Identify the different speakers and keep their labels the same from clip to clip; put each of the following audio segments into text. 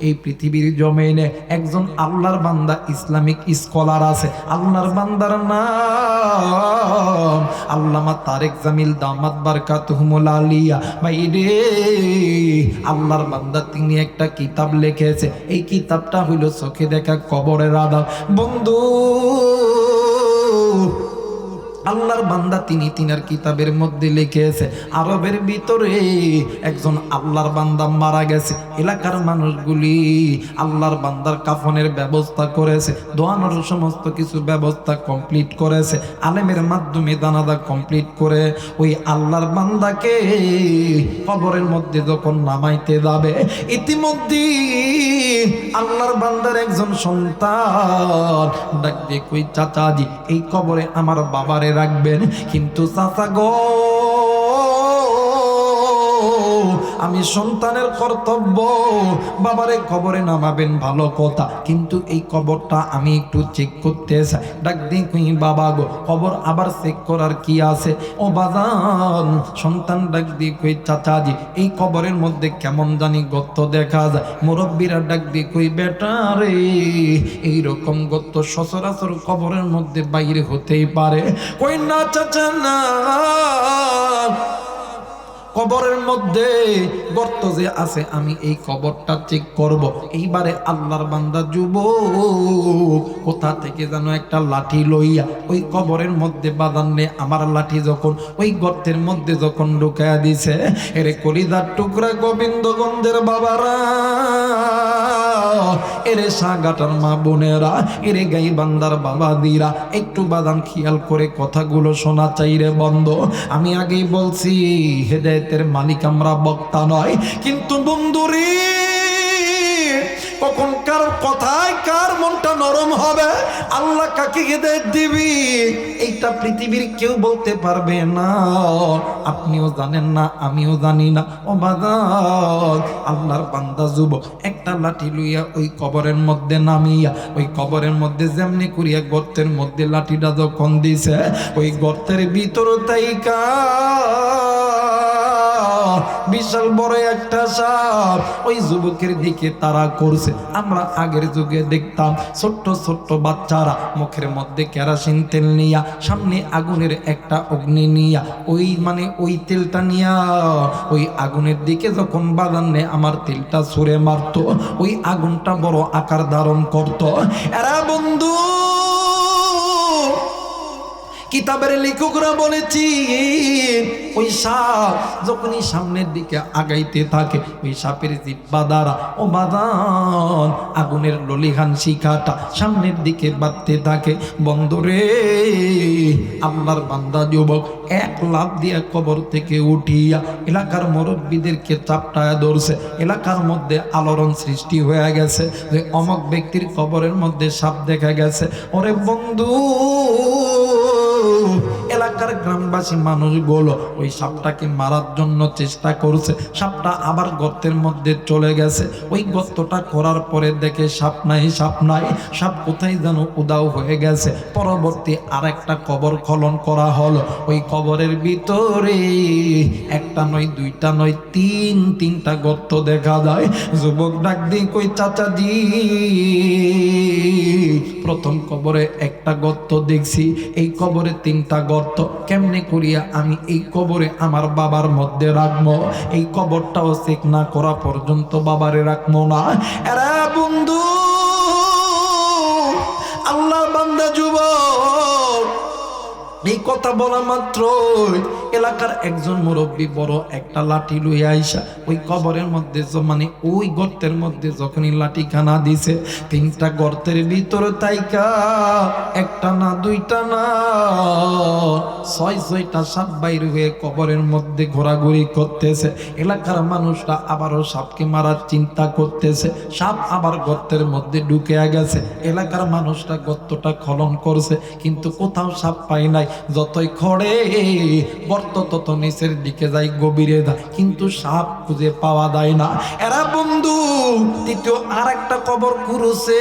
Speaker 1: এই পৃথিবীর জমিনে একজন আল্লাহর বান্দা ইসলামিক স্কলার আছে। আল্লাহর বান্দার নাম আল্লামা তারেক জামিল দামাত বারকাতুহুমুল আলিয়া। ভাই রে, আল্লাহর বান্দা তিনি একটা কিতাব লিখেছে। এই কিতাবটা হইল চোখে দেখা কবরের আযাব। বন্ধু, আল্লাহর বান্দা তিনি তিনার কিতাবের মধ্যে লিখেছে, আরবের ভিতরে একজন আল্লাহর বান্দা মারা গেছে। এলাকার মানুষগুলি আল্লাহর বান্দার কাফনের ব্যবস্থা করেছে, দোয়ানোর সমস্ত কিছু ব্যবস্থা কমপ্লিট করেছে, আলেমের মাধ্যমে দানাদা কমপ্লিট করে ওই আল্লাহর বান্দাকে কবরের মধ্যে যখন নামাইতে যাবে, ইতিমধ্যে আল্লাহর বান্দার একজন সন্তান ডাক দিয়ে কই, চাচাজি এই কবরে আমার বাবারে রাখবেন। কিন্তু চাচা গো, আমি সন্তানের কর্তব্য, বাবারে কবরে নামাবেন ভালো কথা, কিন্তু এই কবরটা আমি একটু চেক করতে চাই। ডাক দিয়ে কই, বাবা গো কবর আবার চেক করার কি আছে? ও বাজান, সন্তান ডাক দিয়ে কই, চাচাজি এই কবরের মধ্যে কেমন জানি গর্ত দেখা যায়। মুরব্বীরা ডাক দিয়ে কই, বেটা রে এইরকম গর্ত সচরাচর কবরের মধ্যে বাইরে হতেই পারে। কই না চাচা না, কবরের মধ্যে গর্ত যে আছে আমি এই কবরটা চেক করব। এইবারে আল্লাহর বান্দা যুবক কোথা থেকে যেন একটা লাঠি লইয়া ওই কবরের মধ্যে বাঁধানে আমার লাঠি যখন ওই গর্তের মধ্যে যখন ঢুকাইয়া দিছে, এরে কলিজার টুকরা গোবিন্দগঞ্জের বাবারা, এরে সাগাটার মা বোনেরা, এরে গাই বান্দার বাবা দিরা, একটু বাদান খেয়াল করে কথাগুলো শোনা চাই রে বন্ধ। আমি আগেই বলছি হেদায়েতের মালিক আমরা বক্তা নয়, কিন্তু বন্ধুরে কখন কার কথায় কার মনটা নরম হবে, আল্লাহ কাকে হেদায়েত দিবি এইটা পৃথিবীর কেউ বলতে পারবে না। আপনিও জানেন না, আমিও জানি না। ও বাজার, আল্লাহর বান্দা যুবক একটা লাঠি লইয়া ওই কবরের মধ্যে নামিয়া ওই কবরের মধ্যে যেমনি করিয়া গর্তের মধ্যে লাঠিটা যখন দিছে, ওই গর্তের ভিতর তাইকা বিশাল বড় একটা সাপ ওই যুবকের দিকে তাড়া করছে। আমরা আগের যুগে দেখতাম ছোট্ট ছোট্ট বাচ্চারা মুখের মধ্যে কেরোসিন তেল নিয়া, সামনে আগুনের একটা অগ্নি নিয়া, ওই তেলটা নিয়া ওই আগুনের দিকে যখন বাজানে আমার তেলটা ছুঁড়ে মারতো, ওই আগুনটা বড় আকার ধারণ করত। এরা বন্ধু কিতাবের লেখকরা বলেছি, ওই সাপ যখনই সামনের দিকে আগাইতে থাকে, ওই সাপের জিহ্বা দ্বারা ও বাদান আগুনের ললিহান শিখাটা সামনের দিকে বাড়তে থাকে। বন্ধুরে, আল্লাহর বান্দা যুবক এক লাফ দিয়া কবর থেকে উঠিয়া এলাকার মুরব্বীদেরকে চাপটায় ধরছে। এলাকার মধ্যে আলোড়ন সৃষ্টি হয়ে গেছে যে অমক ব্যক্তির কবরের মধ্যে সাপ দেখা গেছে। ওরে বন্ধু, এলাকার গ্রামবাসী মানুষগুলো ওই সাপটাকে মারার জন্য চেষ্টা করছে। সাপটা আবার গর্তের মধ্যে চলে গেছে। ওই গর্তটা করার পরে দেখে সাপ নাই, সাপ নাই, সাপ কোথায় যেন উদাও হয়ে গেছে। পরবর্তী আরেকটা কবর খনন করা হলো। ওই কবরের ভিতরে একটা নয়, দুইটা নয়, তিনটা গর্ত দেখা যায়। যুবক ডাক দিয়ে কই, চাচাজি প্রথম কবরে একটা গর্ত দেখছি, এই কবরে তিনটা গর্ত, কেমনে করিয়া আমি এই কবরে আমার বাবার মধ্যে রাখবো? এই কবরটাও চেক না করা পর্যন্ত বাবারে রাখবো না। এরা বন্ধু আল্লাহ বান্দা যুবক এই কথা বলা মাত্র এলাকার একজন মুরব্বী বড় একটা লাঠি লইয়া আইসা ওই কবরের মধ্যে মানে ওই গর্তের মধ্যে যখনই লাঠি খানা দিছে, তিনটা গর্তের ভিতরে তাইকা একটা না, দুইটা না, ছয়টা সাপ বাইর হয়ে কবরের মধ্যে ঘোরাঘুরি করতেছে। এলাকার মানুষরা আবারও সাপকে মারার চিন্তা করতেছে। সাপ আবার গর্তের মধ্যে ঢুকে গেছে। এলাকার মানুষরা গর্তটা খনন করছে, কিন্তু কোথাও সাপ পায় নাই। যতই খড়ে গর্ত তত নিচের দিকে যায়, গভীরে যায়, কিন্তু সাপ খুঁজে পাওয়া যায় না। এরা বন্ধু তৃতীয় আর একটা কবর খুঁড়ছে।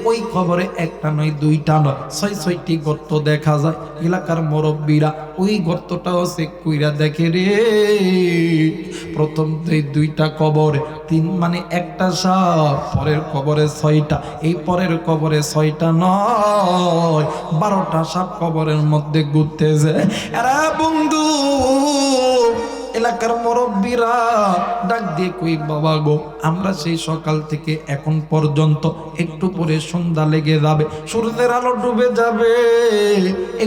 Speaker 1: ওই কবরে একটা নয়, দুইটা নয়, ছয়টি গর্ত দেখা যায়। এলাকার মুরব্বীরা ওই গর্তটাও চেক কইরা দেখে রে, প্রথম দুইটা কবরে তিন মানে একটা সাপ, পরের কবরে 6টা, এই পরের কবরে 6টা নয় 12টা সাপ কবরের মধ্যে ঘুরতেছে। এরা বন্ধু এলাকার মুরব্বীরা ডাক দিয়ে কই, বাবা গো, আমরা সেই সকাল থেকে এখন পর্যন্ত একটু পরে সন্ধ্যা লেগে যাবে, সূর্যের আলো ডুবে যাবে,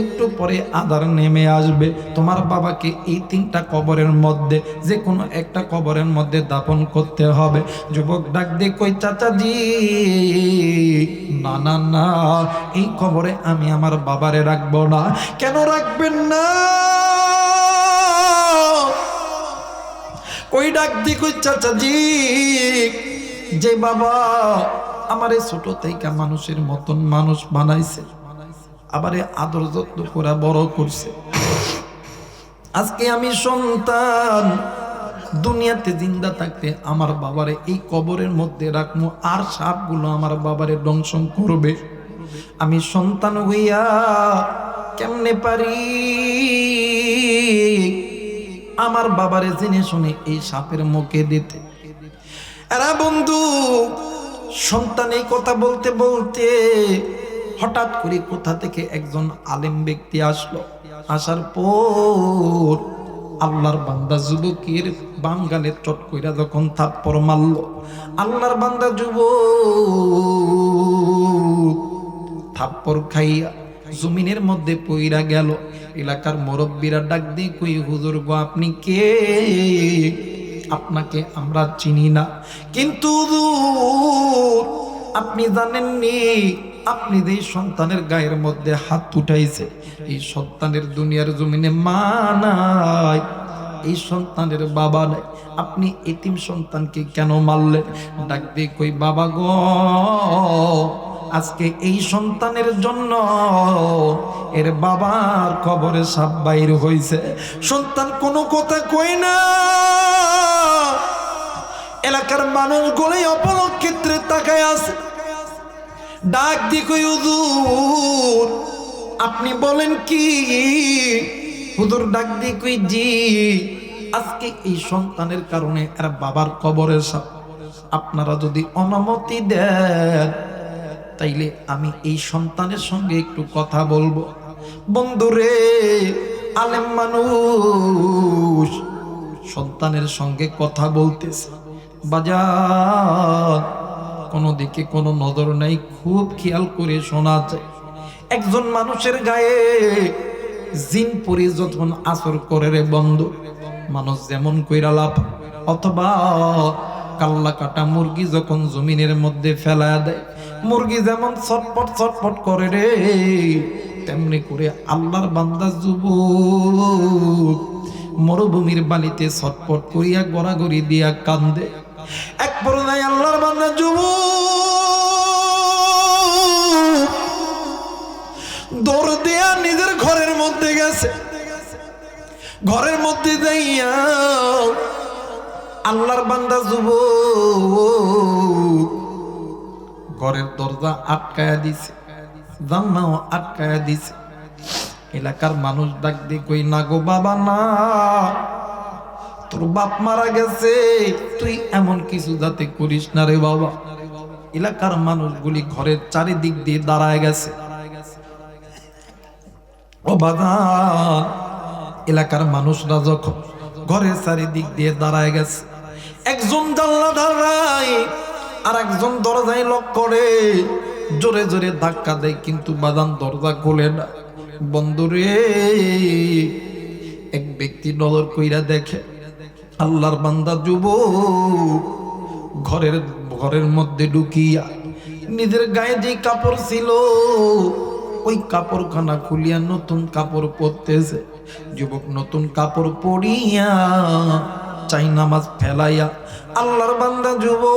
Speaker 1: একটু পরে আঁধার নেমে আসবে, তোমার বাবাকে এই 3টা কবরের মধ্যে যে কোনো একটা কবরের মধ্যে দাফন করতে হবে। যুবক ডাক দিয়ে কই, চাচাজি না না না, এই কবরে আমি আমার বাবারে রাখবো না। কেন রাখবেন না? ওই ডাক দি কই, চাচাজি যে বাবা আমারে ছোট থেকে মানুষের মতন মানুষ বানাইছে, আবারে আদর যত্ন করে বড় করছে, আজকে আমি সন্তান দুনিয়াতে জিন্দা থাকতে আমার বাবারে এই কবরের মধ্যে রাখবো, আর সাপগুলো আমার বাবারে দংশন করবে, আমি সন্তান হইয়া কেমনে পারি আমার বাবারে জেনে শুনে এই সাপের মুখে দিতে? এরা বন্ধু সন্তান এই কথা বলতে বলতে হঠাৎ করে কোথা থেকে একজন আলেম ব্যক্তি আসলো। আসার পর আল্লাহর বান্দা যুবকের বাঙ্গালে চট কইরা যখন থাপ্পড় মারল, আল্লাহর বান্দা যুবক থাপ্পড় খাইয়া জমিনের মধ্যে পইরা গেল। এলাকার মুরব্বীরা ডাক দিয়ে কই, হুজুর গো আপনি কে? আপনাকে আমরা চিনি না, কিন্তু হুজুর আপনি জানেননি আপনি যে সন্তানের গায়ের মধ্যে হাত উঠাইছে, এই সন্তানের দুনিয়ার জমিনে মা নাই, এই সন্তানের বাবা নাই, আপনি এতিম সন্তানকে কেন মারলেন? ডাক দিয়ে কই, বাবা গো আজকে এই সন্তানের জন্য এর বাবার কবরে সাপ বাইর হইছে। সন্তান কোনো কথা কই না, এলাকার মানুষগুলোই অপলক ক্ষেত্রে তাকায় আছে। ডাক দি কই, হুজুর আপনি বলেন কি? হুজুর ডাক দি কই, জি আজকে এই সন্তানের কারণে এর বাবার কবরে সাপ, আপনারা যদি অনুমতি দেন তাইলে আমি এই সন্তানের সঙ্গে একটু কথা বলবো। বন্ধুরে আলেম মানুষ সন্তানের সঙ্গে কথা বলতেছে, বাজার কোনো দিকে কোনো নজর নাই, খুব খেয়াল করে শোনা যায়। একজন মানুষের গায়ে জিন পরি যখন আসর করে রে বন্ধু, মানুষ যেমন কইরা লাভ, অথবা কাল্লা কাটা মুরগি যখন জমিনের মধ্যে ফেলা দেয়, মুরগি যেমন ছটপট ছটপট করে রে, তেমনি করে আল্লাহর বান্দা যুবক মরুভূমির বালিতে ছটপট করিয়া গড়াগড়ি দিয়া কান্দে। এক পর্যায়ে আল্লাহর বান্দা যুবক দৌড় দিয়া নিজের ঘরের মধ্যে গেছে। ঘরের মধ্যে যাইয়া আল্লাহর বান্দা যুবক ঘরের দরজা আটকায়া দিছে, জানলাও আটকায়া দিছে। এলাকার মানুষ ডাক দিয়ে কই, না গো বাবা না, তোর বাপ মারা গেছে, তুই এমন কিছু যাতে করিস না রে বাবা। এলাকার মানুষগুলি ঘরের চারিদিক দিয়ে দাঁড়ায় গেছে। ও বাবা, এলাকার মানুষরা যখন ঘরের চারিদিক দিয়ে দাঁড়ায় গেছে, একজন জানলা দাঁড়ায় আর একজন দরজায় লক করে, জোরে জোরে ধাক্কা দেয়, কিন্তু বাদান দরজা খোলে না। বন্ধুরে এক ব্যক্তি নজর কইরা দেখে আল্লাহর বান্দা যুবক ঘরের মধ্যে ঢুকিয়া নিজের গায়ে যে কাপড় ছিল ওই কাপড়খানা খুলিয়া নতুন কাপড় পরতেছে। যুবক নতুন কাপড় পরিয়া চাই নামাজ ফেলাইয়া আল্লাহর বান্দা যুবক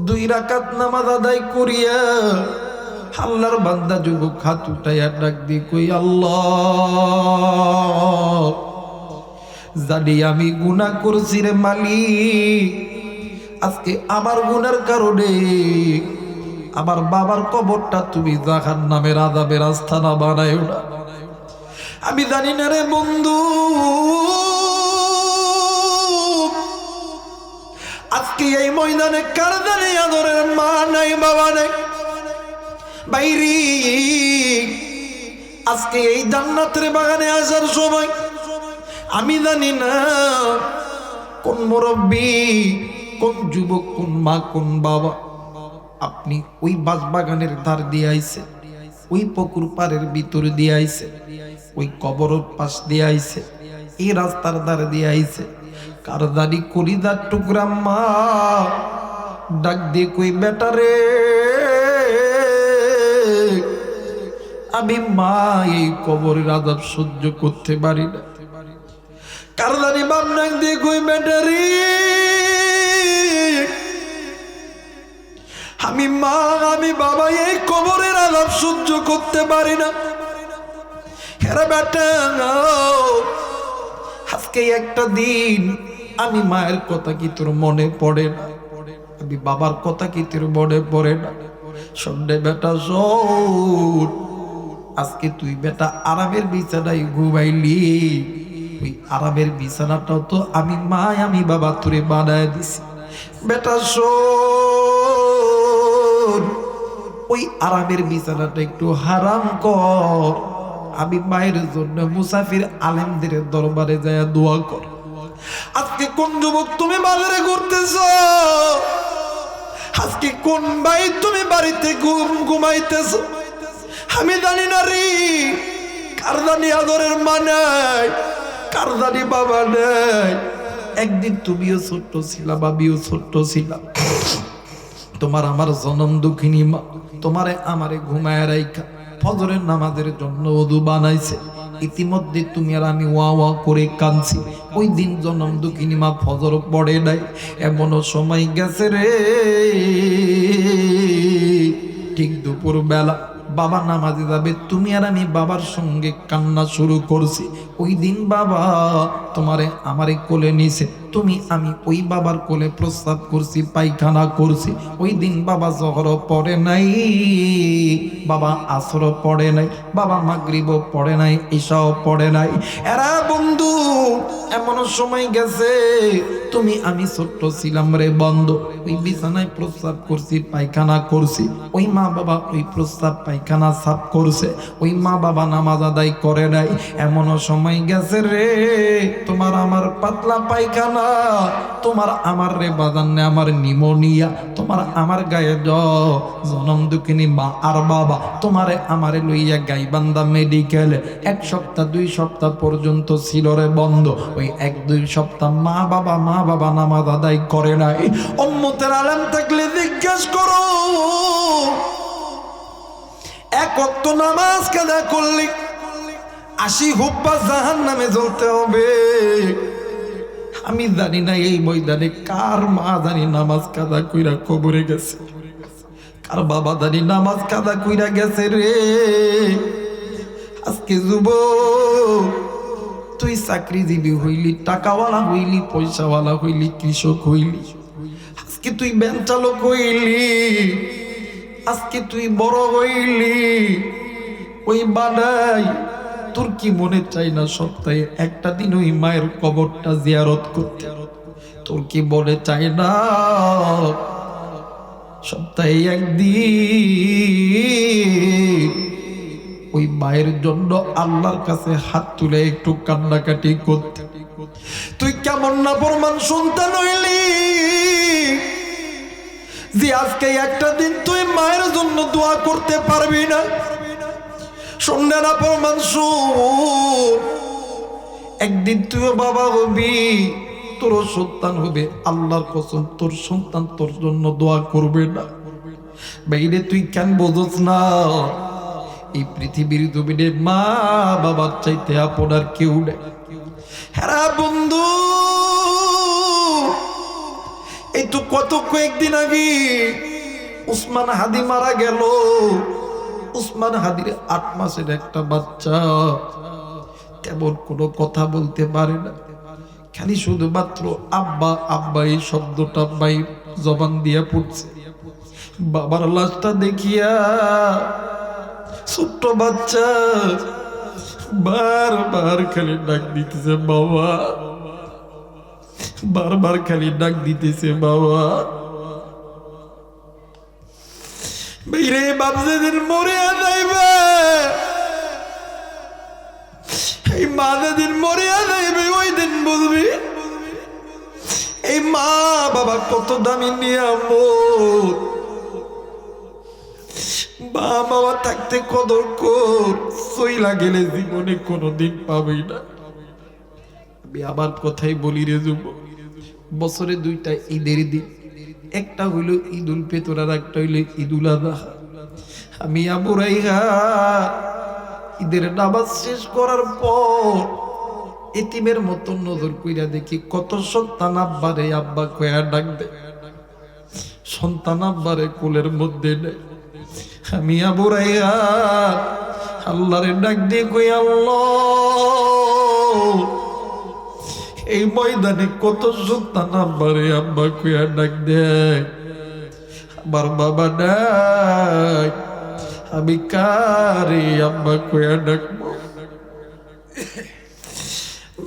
Speaker 1: 2 রাকাত নামাজ আদায় করিয়া আল্লাহর বান্দা যুবক হাত উঠাইয়া ডাক দি কই, আল্লাহ জানি আমি গুনাহ করছি রে মালিক, আজকে আমার গুনার কারণে আমার বাবার কবরটা তুমি জাহান্নামের আযাবের আস্তানা বানায়ো না। আমি জানি না রে বন্ধু, আজকে এই ময়দানে কারদানি আদরের মা নাই বাবা নাই বাইরি, আজকে এই জান্নাতের বাগানে আসার সময় আমি জানি না কোন মুরব্বী, কোন যুবক, কোন মা, কোন বাবা আপনি ওই বাগানের ধার দিয়ে আইছে, ওই পুকুর পাড়ের ভিতর দিয়ে আইছে, ওই কবরের পাশ দিয়ে আইছে, এই রাস্তার ধার দিয়ে আইছে। কারদানি কলিদার টুকরা মা ডাক দিয়ে কই বেটা রে, আমি মা এই কবরের আযাব সহ্য করতে পারি না। কারদানি বাপ ডাক দিয়ে কই বেটা রে, আমি মা, আমি বাবা এই কবরের আযাব সহ্য করতে পারি না। হেরা বেটা, আজকে একটা দিন আমি মায়ের কথা কি তোর মনে পড়ে না? আমি বাবার কথা কি তোর মনে পড়ে না? সন্ধ্যে বেটা শোন, আজকে তুই বেটা আরামের বিছানায় ঘুমাইলি, ওই আরামের বিছানাটাও তো আমি মা, আমি বাবা তোরে বানায় দিছি। বেটা শোন, ওই আরামের বিছানাটা একটু হারাম কর, আমি মায়ের জন্য মুসাফির আলেমদের দরবারে যায় দোয়া কর। আজকে কোন যুবক তুমি বাজারে ঘুরতেছ, আজকে কোন ভাই তুমি বাড়িতে ঘুমাইতেছ, আমি জানি না রে। কারদানি আদরের মা নাই, কারদানি বাবা নাই। একদিন তুমিও ছোট্ট ছিলা, বাবিও ছোট্ট ছিলাম, তোমার আমার জনম দুঃখিনী মা তোমারে আমারে ঘুমায় রাইখা ফজরের নামাজের জন্য ওযু বানাইছে। ইতিমধ্যে তুমি আর আমি ওয়া ওয়া করে কাঁদছি। ওই দিন জনম দুঃখিনী মা ফজর পড়ে নাই, এমনও সময় গেছে রে, ঠিক দুপুর বেলা বাবা নামাজে যাবে, তুমি আর আমি বাবার সঙ্গে কান্না শুরু করছি। ওই দিন বাবা তোমারে আমারে কোলে নিছে, তুমি আমি ওই বাবার কোলে প্রস্রাব করছি, পায়খানা করছি। ওই দিন বাবা জহর পড়ে নাই, বাবা আসর পড়ে নাই, বাবা মাগরিবও পড়ে নাই, ঈশাও পড়ে নাই। এরা বন্ধু এমন সময় গেছে, তুমি আমি ছোট্ট ছিলাম রে বন্ধ, ওই বিছানায় প্রস্রাব করছি, পায়খানা করছি, ওই মা বাবা ওই প্রস্রাব পায়খানা সাফ করছে, ওই মা বাবা নামাজ আদায় করে নাই। এমনও সময় গেছে রে, তোমার আমার পাতলা পায়খানা, তোমার আমার রে বাজান্নে আমার নিমোনিয়া, তোমার আমার গায়ে জনম দুঃখিনী মা আর বাবা তোমারে আমারে লইয়া গাইবান্ধা মেডিকেলে 1 সপ্তাহ 2 সপ্তাহ পর্যন্ত ছিল রে বন্ধ। ওই 1-2 সপ্তাহ মা বাবা নামাজ আদায় করে নাই। উম্মতের আলেম থাকলে জিজ্ঞেস করো, 1 ওয়াক্ত নামাজ কাদা করলি 80 হুব্বা জাহান্নামে জ্বলতে হবে। আমি জানি না এই ময়দানে কার মা জানি নামাজ কাদা কইরা কবরে গেছে, কার বাবা জানি নামাজ কাদা কইরা গেছে রে। আজকে যুবক তুই চাকরিজীবী হইলি, টাকাওয়ালা হইলি, পয়সাওয়ালা হইলি, কৃষক হইলি, আজকে তুই ভ্যান চালক হইলি, আজকে তুই বড় হইলি, ওই বানাই তোর কি মনে চাই না সপ্তাহে একটা দিন ওই মায়ের কবরটা জিয়ারত করতে? তোর কি মনে চাই না সপ্তাহে একদিন ওই মায়ের জন্য আল্লাহর কাছে হাত তুলে একটু কান্নাকাটি করতে? তুই কেমন না প্রমাণ সন্তান হইলি যে আজকে একটা দিন তুই মায়ের জন্য দোয়া করতে পারবি না? শুনলে না প্রমাণ, একদিন তুইও বাবা হবি, তোর সন্তান হবে, আল্লাহর কসম তোর সন্তান তোর জন্য দোয়া করবে না। বাইরে তুই কেন বোঝস না এই পৃথিবীর জমিনে মা বাবার চাইতে আপনার কেউ নেই। হ্যাঁ বন্ধু, এই তো কয়েকদিন আগে উসমান হাদি মারা গেল। উসমান হাদির 8 মাসের একটা বাচ্চা, তেমন কোনো কথা বলতে পারে না, খালি শুধুমাত্র আব্বা আব্বা এই শব্দটা ভাই জবান দিয়া পড়ছে। বাবার লাশটা দেখিয়া ছোট্ট বাচ্চা বারবার খালি ডাক দিতেছে, বাবা বারবার খালি ডাক দিতেছে বাবা। বাইরে বাপ যেদিন মরে যাইবে, এই মা যেদিন মরে যাইবে ওই দিন বুঝবি এই মা বাবা কত দামি নিয়ামত। মা বাবা থাকতে কদর কর, সইলা গেলে জীবনে কোনোদিন পাবি না। আমি আবার কথাই বলি রে যুব, বছরে দুইটা ঈদের দিন, একটা হইল ঈদুল ফিতর আর একটা হইল ঈদুল আযহা। আমি আবু রাইহা ঈদের নামাজ শেষ করার পর এতিমের মতো নজর কইরা দেখি কত সন্তান আব্বারে আব্বা কয়া ডাক দেয়, সন্তান আব্বারে কোলের মধ্যে নেয়। আমি আবু রাইহা আল্লাহরে ডাক দিয়ে কই, আল্লাহ এই ময়দানে কত সন্তান আব্বারে আব্বা কয়া ডাক দেয়, আমার বাবা নাই, আমি কারে আব্বা কয়া ডাকবো?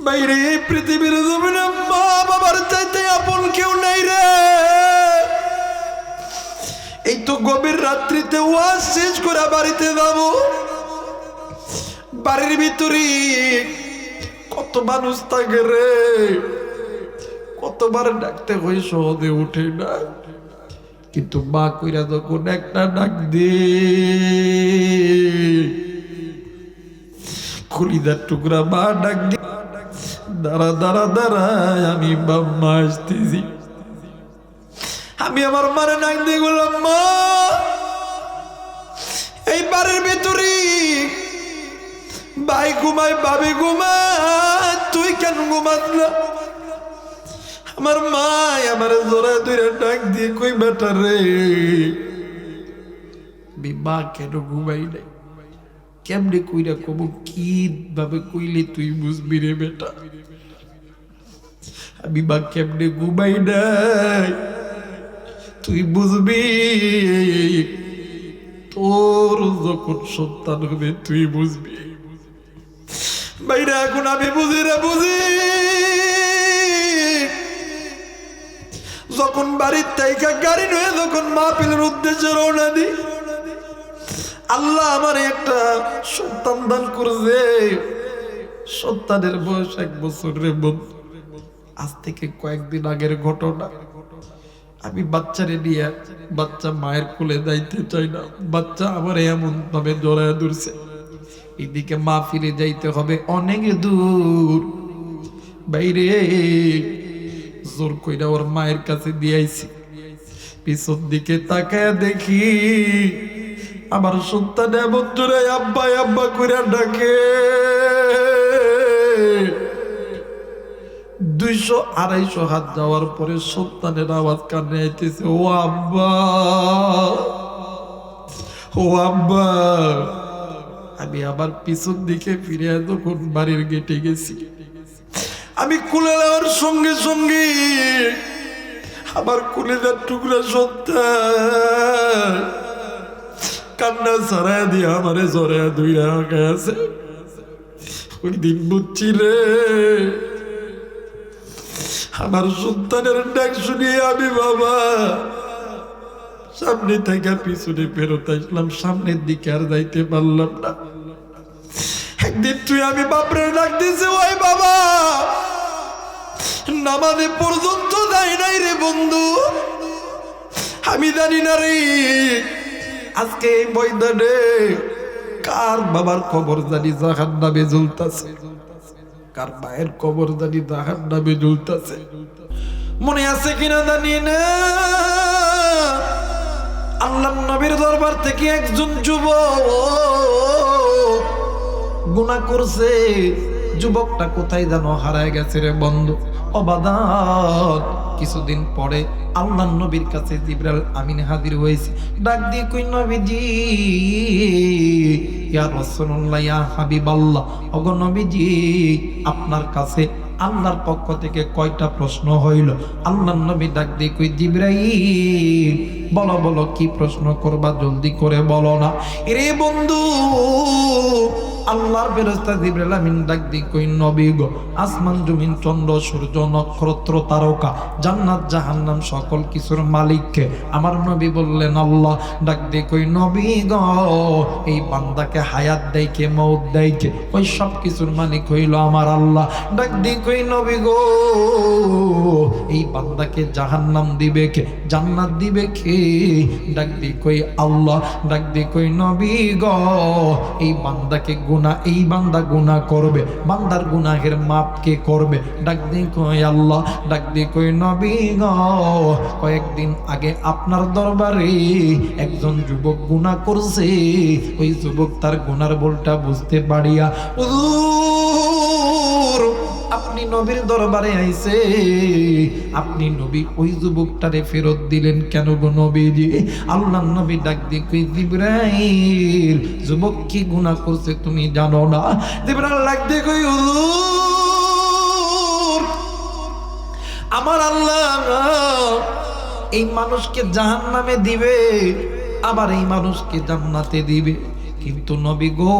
Speaker 1: বাইরে পৃথিবীর জমিনে মা বাবার চাইতে আপন কেউ নাই রে। এই তো গভীর রাত্রিতে ওয়াজ শেষ করে বাড়িতে যাব, বাড়ির ভিতরে কত মানুষ থাকে রে, কতবার ডাকতে হয় সহজে উঠে না। কিন্তু মা কইরা যখন একটা ডাক দে, খুলিদার টুকরা মা ডাক দি, দাঁড়া দাঁড়া দাঁড়ায় আমি বাম্মা আসতেছি। আমি আমার মারে ডাক দিয়ে বললাম, মা এই বাড়ির ভিতরে ভাই ঘুমায়, ভাবি ঘুমায়, তুই কেন ঘুমাস না? আমার মা আমার জোরে ধরে ডাক দিয়ে কই, বেটা রে মা কেন ঘুমাই নাই? কেমনে কইরা কব, কি ভাবে কইলে তুই বুঝবি রে বেটা? আমি মা কেমনে ঘুমাই নাই তুই বুঝবি, তোর যখন সন্তান হবে তুই বুঝবি। বাইরে এখন আমি বুঝি রে, বুঝি যখন বাড়ির থেকে গাড়ি নিয়ে যখন মাহফিলের উদ্দেশ্যে রওনা দি, আল্লাহ আমার একটা সন্তান দান করছে। সন্তানের বয়স 1 বছরের বন্ধু। আজ থেকে কয়েকদিন আগের ঘটনা। আমি বাচ্চারে নিয়ে, বাচ্চা মায়ের কোলে যাইতে চাই না, বাচ্চা আমার এমন ভাবে জড়ায় ধরছে। এদিকে মা ফিরে যাইতে হবে অনেক দূর। বাইরে জোর কইরা ওর মায়ের কাছে দিয়েছি, পিছন দিকে তাকায় দেখি আমার সন্তান এমন জোরে আব্বা আব্বা কইরা ডাকে। 200-250 হাত যাওয়ার পরে সন্তানের আওয়াজ কানে আইতেছে, ও আব্বা, ও আব্বা। আমি আবার পিছন দিকে ফিরে যখন বাড়ির গেটে গেছি, আমি কুলে নেওয়ার সঙ্গে সঙ্গে আমার কুলেজার টুকরা সন্তান কান্না ছড়ায় দিয়ে আমারে জড়ায় ধইরা রাখা আছে। ওই দিন বুঝছি রে, আমার সন্তানের ডাক শুনিয়ে আমি বাবা সামনে থেকে পিছনে ফেরত আসলাম, সামনের দিকে আর যাইতে পারলাম না। একদিন তুই আমি বাপরে ডাক দিয়েছি, ওই বাবা নামাজে পর্যন্ত যাই নাই রে বন্ধু। আমি জানি না রে আজকে এই ময়দানে কার বাবার কবর জানি জাহান্নামে ঝুলতাছে, কার মায়ের কবর জানি জাহান্নামে ঝুলতাছে। মনে আছে কিনা জানি না, আল্লাহর নবীর দরবার থেকে একজন যুবক গুনাহ করছে। যুবকটা কোথায় যেন হারায় গেছে রে বন্ধু। অবাদান কিছুদিন পরে আল্লাহর নবীর কাছে জিবরাইল আমিন হাজির হয়েছে। ডাক দিয়ে কই, নবীজি, ইয়া রাসূলুল্লাহ, ইয়া হাবিবাল্লাহ, ওগো নবীজি, আপনার কাছে আল্লাহর পক্ষ থেকে কয়টা প্রশ্ন হইল? আল্লাহর নবী ডাক দিয়ে কই, জিবরাইল বলো বলো কি প্রশ্ন করবা, জলদি করে বলো না। রে বন্ধু, আল্লাহর ফেরেশতা জিবরাইল আমিন ডাক দি কই নবী গো, আসমান জমিন চন্দ্র সূর্য নক্ষত্র তারকা জান্নাত জাহান্নাম সকল কিছুর মালিককে? আমার নবী বললেন আল্লাহ। ডাক দি কই নবী গো, এই বান্দাকে হায়াত দেয় কে, মউত দেয় কে? ওই সব কিছুর মালিক হইল আমার আল্লাহ। ডাক দি কই নবী গো, এই বান্দাকে জাহান্নাম দিবে কে, জান্নাত দিবে কে? ডাক দি কই আল্লাহ। ডাক দি কই নবী গো, এই বান্দাকে গুনাহ, এই বান্দা গুনাহ করবে, বান্দার গুনাহের মাপ কে করবে? ডাক দি কই আল্লাহ। ডাক দি কই নবী গো, কয়েকদিন আগে আপনার দরবারে একজন যুবক গুনাহ করছে, ওই যুবক তার গুনার বলটা বুঝতে পারিয়া হুজুর আপনি নবীর দরবারে আইছে, আপনি নবী ওই যুবকটারে ফেরত দিলেন কেন গো নবীজি? আল্লাহর নবী ডাক দিয়ে কই জিবরাইল, যুবক কি গুনাহ করছে তুমি জানো না? জিবরাইল ডাক দিয়ে কই হুজুর, আমার আল্লাহ এই মানুষকে জাহান্নামে দিবে, আবার এই মানুষকে জান্নাতে দিবে। কিন্তু নবী গো,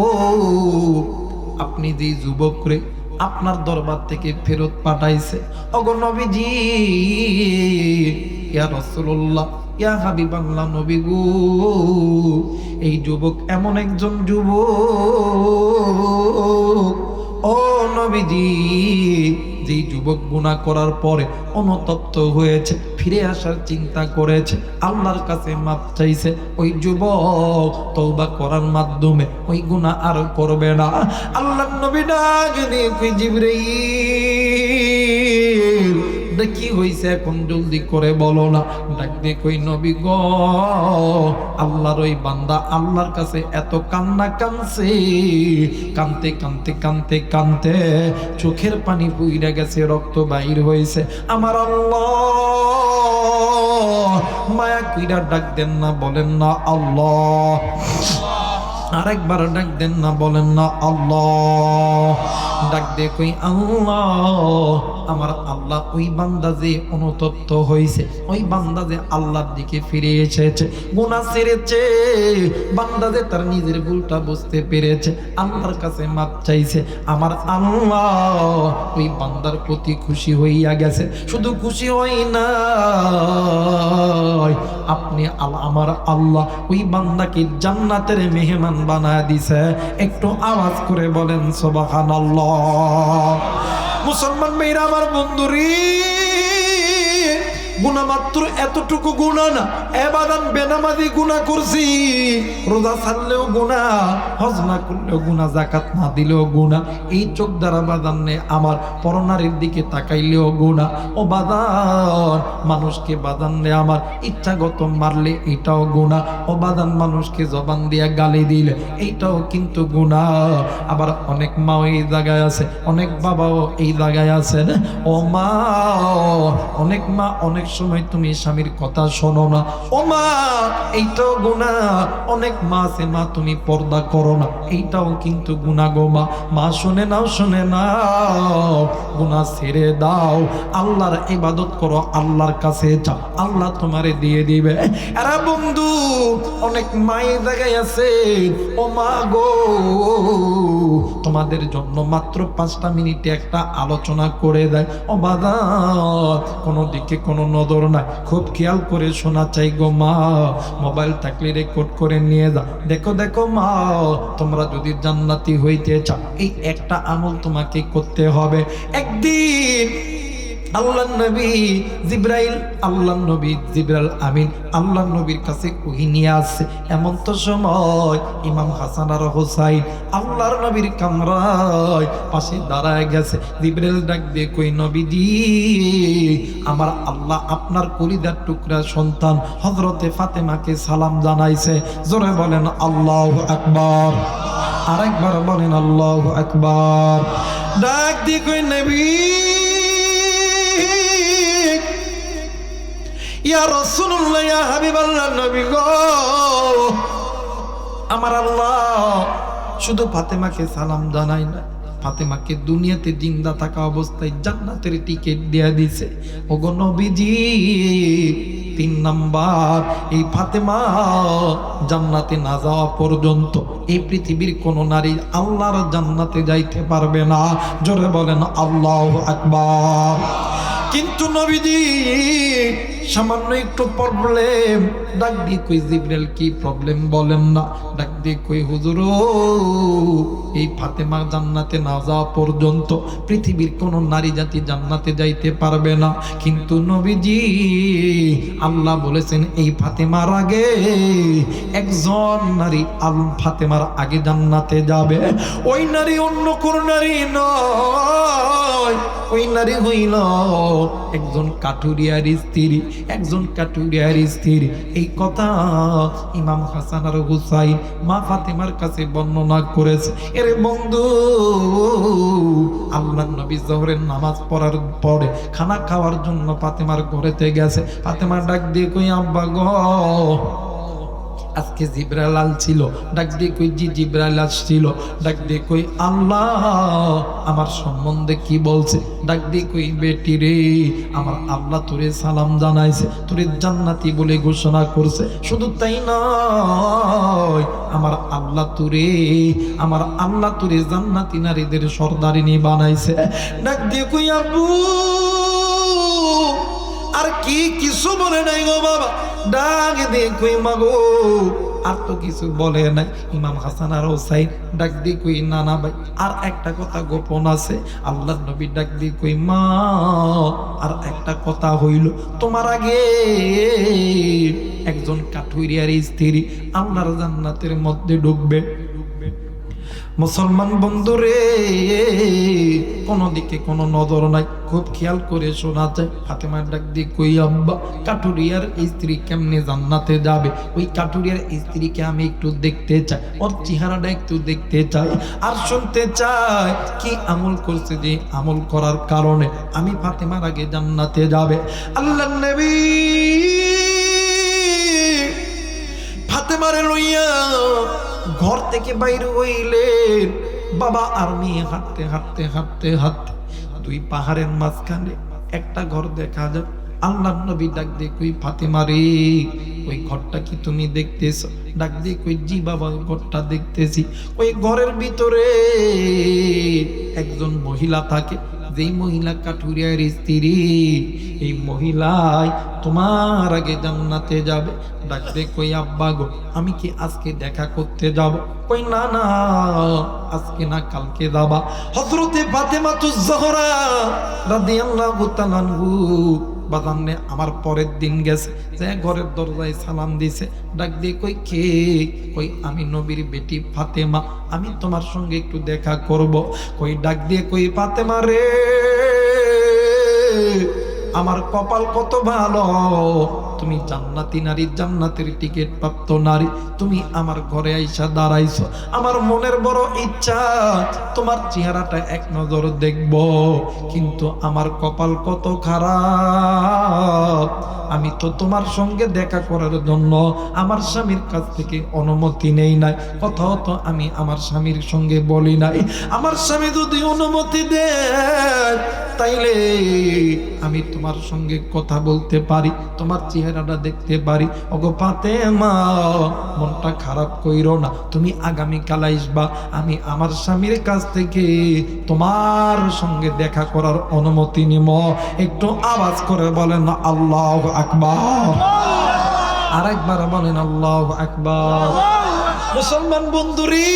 Speaker 1: আপনি যে যুবকরে আপনার দরবার থেকে ফেরত পাঠাইছে, ওগো নবীজি, ইয়া রাসূলুল্লাহ, ইয়া হাবিবাল্লাহ, নবী গো, এই যুবক এমন একজন যুবক, ও নবীজি, যে যুবক গুনাহ করার পরে অনুতপ্ত হয়েছে, ফিরে আসার চিন্তা করেছে, আল্লাহর কাছে মাপ চাইছে, ওই যুবক তওবা করার মাধ্যমে ওই গুনাহ আর করবে না। আল্লাহর নবী ডাক দিয়ে কই জিবরাইল, কি হইছে এখন জলদি করে বলো না। ডাক দিয়ে কই নবী গো, আল্লাহর ওই বান্দা আল্লাহর কাছে এত কান্না কানছে, কানতে কানতে কানতে কানতে চোখের পানি পুইরা গেছে, রক্ত বাইর হয়েছে। আমার আল্লাহ মায়া কইরা ডাক দেন না, বলেন না আল্লাহ। আরেকবার ডাক দেন না, বলেন না আল্লাহ। ডাক দে কই আল্লাহ, আমার আল্লাহ ওই বান্দা যে অনুতপ্ত হয়েছে, ওই বান্দা যে আল্লাহর দিকে ফিরে এসেছে, গুনাহ ছেড়েছে, বান্দা যে তার নিজের ভুলটা বুঝতে পেরেছে, আল্লাহর কাছে মাপ চাইছে, আমার আল্লাহ ওই বান্দার প্রতি খুশি হইয়া গেছে। শুধু খুশি হই না, আপনি আমার আল্লাহ ওই বান্দাকে জান্নাতের মেহমান বানায় দিছে। একটু আওয়াজ করে বলেন সুবহানাল্লাহ। মুসলমান মেয়েরা আমার বন্ধুরি, গুনাহ মাত্র এতটুকু গুনাহ না, এবাদান বেনামাজি গুনাহ করছি, রোজা ছাড়লেও গুনাহ, হজ না করলেও গুনাহ, জাকাত না দিলেও গুনাহ, এই চোখ দ্বারা বাদান নে আমার পরনারীর দিকে তাকাইলেও গুনাহ, ও বাদান মানুষকে বাদান নে আমার ইচ্ছাগত মারলে এটাও গুনাহ, ও বাদান মানুষকে জবান দিয়া গালি দিলে এইটাও কিন্তু গুনাহ। আবার অনেক মাও এই জায়গায় আছে, অনেক বাবাও এই জায়গায় আছেন। ও মা, অনেক মা অনেক সময় তুমি স্বামীর কথা শোনো না, ও মা এইটাও গুনাহ। অনেক মা আছে, মা তুমি পর্দা করো না, এইটাও কিন্তু গুনাহ গো মা। মা শুনে নাও, শুনে নাও, গুনাহ ছেড়ে দাও, আল্লাহর ইবাদত করো, আল্লাহর কাছে যাও, আল্লাহ তোমারে দিয়ে দিবে। আরে বন্ধু, অনেক মায়ের জায়গায় আছে, ও মা গো, তোমাদের জন্য মাত্র 5টা মিনিটে একটা আলোচনা করে দেয়, ও বাবা কোনো দিকে কোনো নজর নাই, খুব খেয়াল করে শোনা চাই গো মা। মোবাইল থাকলে রেকর্ড করে নিয়ে যা, দেখো দেখো মা, তোমরা যদি জান্নাতি হইতে চাও এই একটা আমল তোমাকে করতে হবে। একদিন আল্লাহর নবী জিবরাইল, আল্লাহর নবী জিবরাইল আমিন আল্লাহর নবীর কাছে ওহী নিয়ে আসছে। এমন তো সময় ইমাম হাসান আর হুসাইন আল্লাহর নবীর কামরায় পাশে দাঁড়ায় গেছে। জিবরাইল ডাক দিয়ে কই নবীজি, আমার আল্লাহ আপনার কলিজার টুকরা সন্তান হযরতে ফাতেমাকে সালাম জানাইছে। জোরে বলেন আল্লাহু আকবার, আরেকবার বলেন আল্লাহু আকবার। ডাক দিয়ে কই নবী, ইয়া রাসূলুল্লাহ, ইয়া হাবিবাল্লাহ, নবী গো, আমার আল্লাহ শুধু ফাতেমাকে সালাম জানাই না, ফাতেমাকে দুনিয়াতে জিন্দা থাকা অবস্থায় জান্নাতের টিকিট দিয়ে দিছে। ওগো নবীজি, 3 নাম্বার, এই ফাতেমা জান্নাতে না যাওয়া পর্যন্ত এই পৃথিবীর কোন নারী আল্লাহর জান্নাতে যাইতে পারবে না। জোরে বলেন আল্লাহু আকবার। কিন্তু নবীজি সামান্য একটু প্রবলেম, ডাক দিয়ে কই জিবরাইল কি প্রবলেম বলেন না। ডাক দিয়ে কই হুজুর, এই ফাতেমা জান্নাতে না যাওয়া পর্যন্ত পৃথিবীর কোন নারী জাতি জান্নাতে যাইতে পারবে না। কিন্তু নবীজি আল্লাহ বলেছেন এই ফাতেমার আগে একজন নারী ফাতেমার আগে জান্নাতে যাবে। ওই নারী অন্য কোন নারী নয়, ওই নারী হইল একজন কাঠুরিয়ার স্ত্রী, একজন কাঠুরিয়ার স্ত্রী। এই কথা ইমাম হাসান আর হুসাইন মা ফাতেমার কাছে বর্ণনা করেছে। এর বন্ধু, আল্লাহর নবী জোহরের নামাজ পড়ার পরে খানা খাওয়ার জন্য ফাতেমার ঘরেতে গেছে। ফাতেমা ডাক দিয়ে কই আব্বা গো, আজকে জিবরাইল ছিল। ডাক দিয়ে কই জি জিবরাইল আসছিল। ডাক দিয়ে কই আল্লাহ আমার সম্বন্ধে কি বলছে। ডাক দিয়ে কই বেটি রে, আমার আল্লাহ তোরে সালাম জানাইছে, তোরে জান্নাতি বলে ঘোষণা করছে। শুধু তাই নয়, আমার আল্লাহ তোরে জান্নাতি নারীদের সর্দারিনী বানাইছে। ডাক দিয়ে কই আব্বু আর কি কিছু বলে নাই গো বাবা। ডাক দিয়ে কই মাগো আর তো কিছু বলে নাই। ইমাম হাসান আর হুসাইন ডাক দিয়ে কই না না ভাই আর একটা কথা গোপন আছে। আল্লাহর নবী ডাক দিয়ে কই মা আর একটা কথা হইল, তোমার আগে একজন কাঠুরিয়ার স্ত্রী আল্লাহর জান্নাতের মধ্যে ঢুকবে। মুসলমান বন্ধুরে, কোন দিকে কোনো নজর নাই, খুব খেয়াল করে শোনা যায়। ফাতেমার ডাক দিয়ে কই আব্বা কাঠুরিয়ার স্ত্রী কেমনে জান্নাতে যাবে? ওই কাঠুরিয়ার স্ত্রীকে আমি একটু দেখতে চাই, ওর চেহারাটা একটু দেখতে চাই, আর শুনতে চাই কি আমল করছে, যে আমল করার কারণে আমি ফাতেমার আগে জান্নাতে যাবে। আল্লাহর নবী ফাতেমারে লইয়া ঘর থেকে বাইরে হইলেন। বাবা আর মেয়ে হাঁটতে হাঁটতে হাঁটতে হাঁটতে দুই পাহাড়ের মাঝখানে একটা ঘর দেখা যায়। আল্লাহর নবী ডাক দিয়ে কই ফাতেমা রে, ওই ঘরটা কি তুমি দেখতেছো? ডাক দিয়ে কই জি বাবা ঘরটা দেখতেছি। ওই ঘরের ভিতরে একজন মহিলা থাকে, যেই মহিলা কাঠুরিয়ার স্ত্রী, এই মহিলাই তোমার আগে জান্নাতে যাবে। ডাক দিয়ে কই আব্বা গো আমি কি আজকে দেখা করতে যাব? কই না না আজকে না কালকে যাবা। হযরতে ফাতেমাতুজ জোহরা রাদিয়াল্লাহু তাআলা আনহু বাজানে আমার পরের দিন গেছে, যে ঘরের দরজায় সালাম দিছে। ডাক দিয়ে কই কে? কই আমি নবীর বেটি ফাতেমা, আমি তোমার সঙ্গে একটু দেখা করব। কই ডাক দিয়ে কই ফাতেমা রে, আমার কপাল কত ভালো, তুমি জান্নাতি নারী, জান্নাতের টিকিট প্রাপ্ত নারী, তুমি আমার ঘরে আইসা দাঁড়াইছো। আমার মনের বড় ইচ্ছা তোমার চেহারাটা এক নজর দেখব, কিন্তু আমার কপাল কত খারাপ, আমি তো তোমার সঙ্গে দেখা করার জন্য আমার স্বামীর কাছ থেকে অনুমতি নেই নাই, কথাও তো আমি আমার স্বামীর সঙ্গে বলি নাই। আমার স্বামী যদি অনুমতি দেয় তাইলে আমি তোমার সঙ্গে কথা বলতে পারি, তোমার চেহারাটা দেখতে পারি। ওগো ফাতেমা মনটা খারাপ কইরো না, তুমি আগামীকাল আসবা, আমি আমার স্বামীর কাছ থেকে তোমার সঙ্গে দেখা করার অনুমতি নিব। একটু আওয়াজ করে বলেন আল্লাহু আকবার, আরেকবার বলেন আল্লাহু আকবার। মুসলমান বন্ধুরি,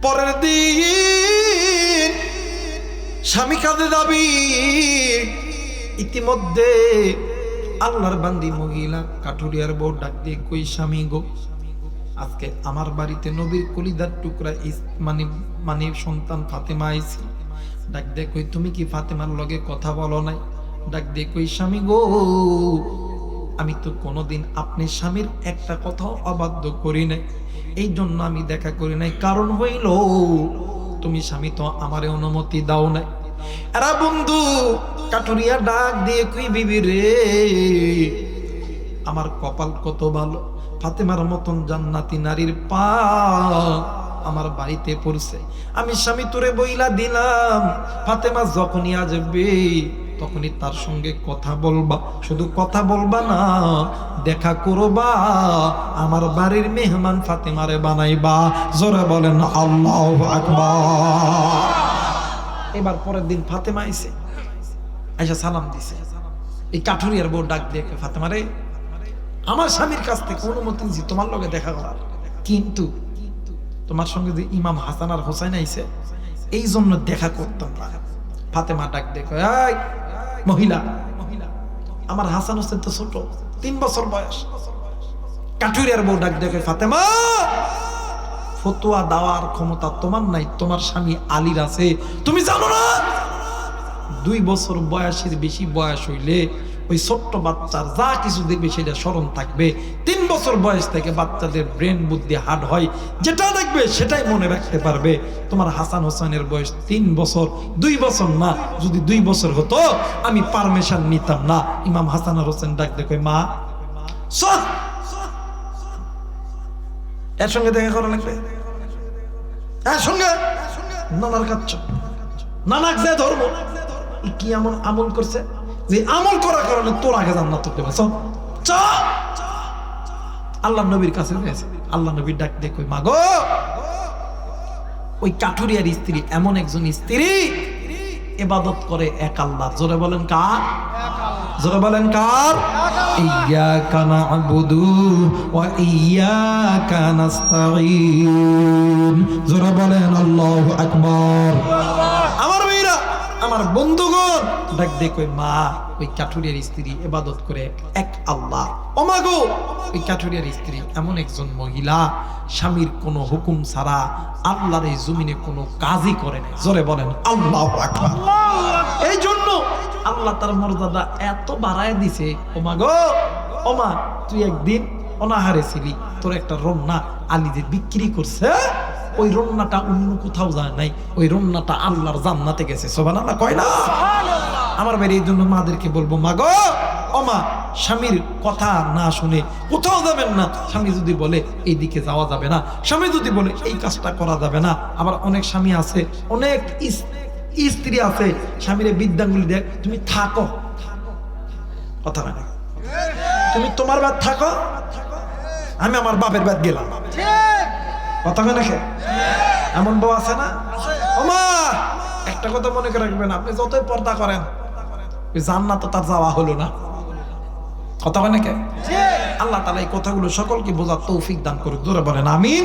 Speaker 1: পরের দিন স্বামী কাঁদে দাবি। ইতিমধ্যে আল্লাহর বান্দি মহিলা কাঠুরিয়ার বউ ডাক দিয়ে কই স্বামী গো, আজকে আমার বাড়িতে নবীর কলিদার টুকরা মানে সন্তান ফাতেমা আইছে। ডাক দিয়ে কই তুমি কি ফাতেমার লগে কথা বলো নাই? ডাক দিয়ে কই স্বামী গো, আমি তো কোনোদিন আপনি স্বামীর একটা কথাও অবাধ্য করি নাই, এই জন্য আমি দেখা করি নাই। কারণ হইল তুমি স্বামী তো আমারে অনুমতি দাও নাই। এরা বন্ধু কাঠুরিয়া ডাক দিয়ে কই বিবি রে, আমার কপাল কত ভালো, ফাতেমার মতন জান্নাতি নারীর পা আমার বাড়িতে পড়ছে, আমি স্বামী তোরে বইলা দিলাম ফাতেমা যখনই আসবে তখনই তার সঙ্গে কথা বলবা, শুধু কথা বলবা না, দেখা করবা, আমার বাড়ির মেহমান ফাতেমারে বানাইবা। জোরে বলেন আল্লাহু আকবার। এবার পরের দিন ফাতেমা আইছে, আইসা সালাম দিছে। এই কাঠুরিয়ার বউ ডাক দিয়ে, ফাতেমা রে, আমার স্বামীর কাছ থেকে অনুমতি নিয়েছি তোমার লগে দেখা করার, কিন্তু তোমার সঙ্গে যে ইমাম হাসান আর হোসেন আইছে এই জন্য দেখা করতাম না। ফাতেমা ডাক দেখো, এই মহিলা, আমার হাসান হোসেন তো ছোট, 3 বছর বয়স। কাঠুরিয়ার বউ ডাক দেখে, ফাতেমা, ফতোয়া দেওয়ার ক্ষমতা তোমার নাই, তোমার স্বামী আলীর আছে, তুমি জানো না 2 বছর বয়সের বেশি বয়স হইলে ওই ছোট্ট বাচ্চার যা কিছু দেখবে সেটা স্মরণ থাকবে। 3 বছর বয়স থেকে বাচ্চাদের ব্রেন বুদ্ধি হার্ড হয়, যেটা দেখবে সেটাই মনে রাখতে পারবে। তোমার হাসান হোসেনের বয়স 3 বছর, 2 বছর না। যদি 2 বছর হতো আমি পারমিশন নিতাম না। ইমাম হাসান আর হোসেন ডাক দেখে, মা চল, এর সঙ্গে দেখা করা লাগবে, এর সঙ্গে নানার কাছ, নানাক যে ধর্ম কি এমন আমল করছে যে আমল করার কারণে তোর আগে জান্নাত দেবে। আল্লাহ নবীর কাছে গেছে, আল্লাহ নবীর ডাক দেখো, মা গো, ওই কাঠুরিয়ার স্ত্রী এমন একজন স্ত্রী ইবাদত করে এক আল্লাহ। জোরে বলেন কার? জোরে বলেন কার? ইয়্যাকা না'বুদু ওয়া ইয়্যাকা নাস্তাঈন। জোরে বলেন আল্লাহু আকবার। আমার ভাইরা, আমার বন্ধুগণ, ডাক দেখো, মা, ওই কাঠুরিয়ার স্ত্রী ইবাদত করে এক আল্লাহ। ও মা গো, ওই কাঠুরিয়ার স্ত্রী এমন একজন মহিলা স্বামীর কোনো হুকুম ছাড়া আল্লাহর এই জমিনে কোনো কাজই করে না। জোরে বলেন আল্লাহু আকবার। এই জন্য আল্লাহ তার মর্যাদা এত বাড়ায় দিছে। ও মা গো, ও মা, তুই একদিন অনাহারে ছিলি, তোর একটা রন্না আলী যে বিক্রি করছে, ওই রন্নাটা অন্য কোথাও যায় নাই, ওই রন্নাটা আল্লাহর জান্নাতে গেছে। সুবহানাল্লাহ কয় না? আমার বাইরে এই জন্য মাদেরকে বলবো, মা গো, ও মা, স্বামীর কথা না শুনে কোথাও যাবেন না। স্বামী যদি বলে এইদিকে যাওয়া যাবে না, স্বামী যদি বলে এই কাজটা করা যাবে না। আবার অনেক স্বামী আছে, অনেক স্ত্রী আছে, স্বামীরে বিদ্যাঙ্গুলি দেখ, তুমি থাকো, কথা হয় না, তুমি তোমার বাদ থাকো, আমি আমার বাপের বাদ গেলাম, কথা হয় না? এমন বউ আছে না? ও মা, একটা কথা মনে করে রাখবেন, আপনি যতই পর্দা করেন জান্নাত তো তার যাওয়া হলো না, কথা হয় না? আল্লাহ তাআলা এই কথাগুলো সকলকে বোঝার তৌফিক দান করুক। জোরে বলেন আমিন।